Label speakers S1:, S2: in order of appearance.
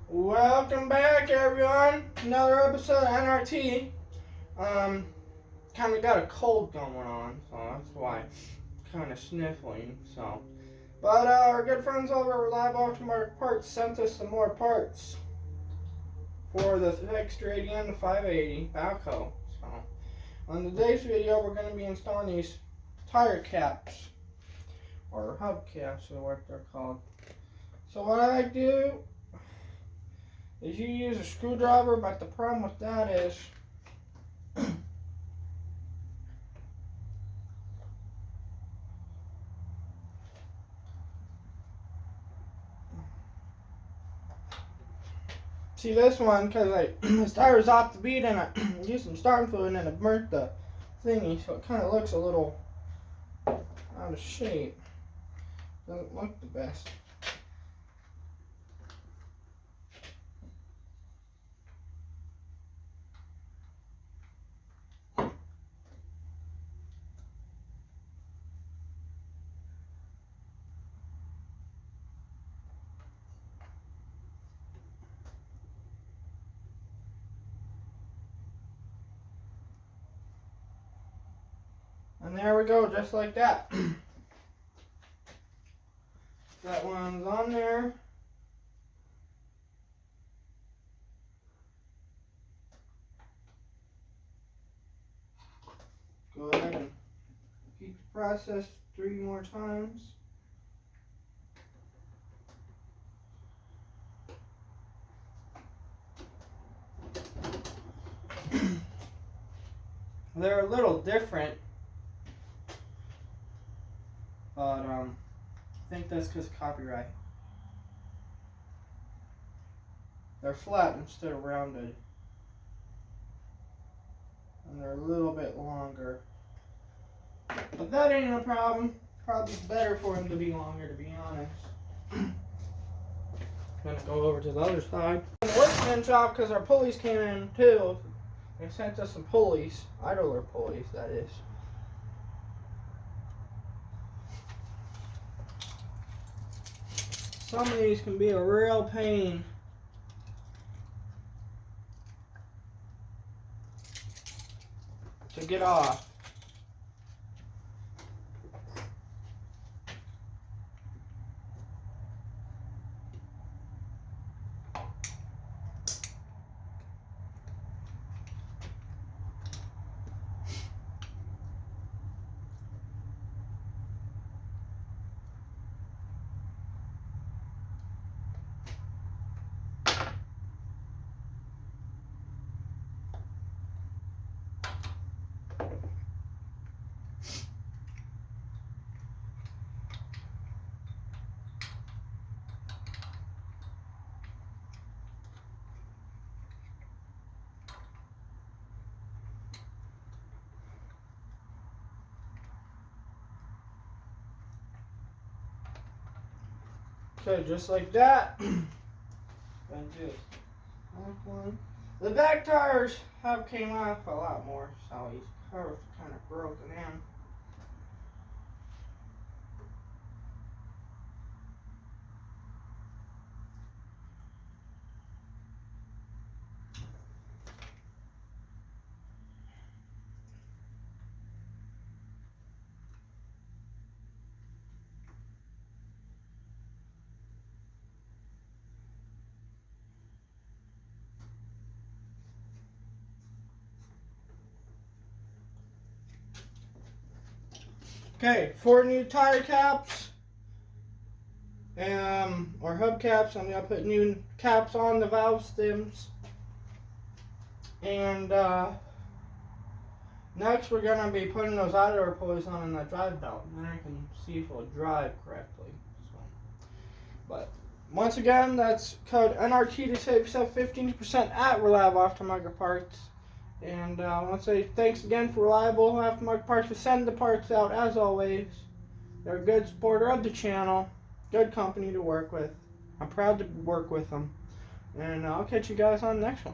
S1: Welcome back, everyone. Another episode of N.R.T. Kind of got a cold going on, so that's why I'm kind of sniffling. But our good friends over at ReliableAftermarketParts sent us some more parts for the fixed radian and the 580 backhoe. So, on today's video, we're going to be installing these tire caps, or hub caps, is what they're called. So what I do is you use a screwdriver, but the problem with that is see this one, because this tire's off the bead and I used some starting fluid and it burnt the thingy, so it kind of looks a little out of shape. Doesn't look the best. And there we go, just like that. That one's on there. Go ahead and repeat the process 3 more times. They're a little different, but I think that's because of copyright. They're flat instead of rounded, and they're a little bit longer. But that ain't a problem. Probably better for them to be longer, to be honest. Gonna go over to the other side. The workbench off because our pulleys came in too. They sent us some pulleys, idler pulleys, that is. Some of these can be a real pain. To get off. Okay, just like that. The back tires have came off a lot more, so these covers are kind of broken in. Okay, 4 new tire caps, or hub caps. I'm going to put new caps on the valve stems. And next we're going to be putting those idler pulleys on in that drive belt. And then I can see if it'll drive correctly. But once again, that's code N.R.T to save yourself 15% at ReliableAftermarketParts. And I want to say thanks again for Reliable Aftermarket Parts for sending the parts out, as always. They're a good supporter of the channel. Good company to work with. I'm proud to work with them. And I'll catch you guys on the next one.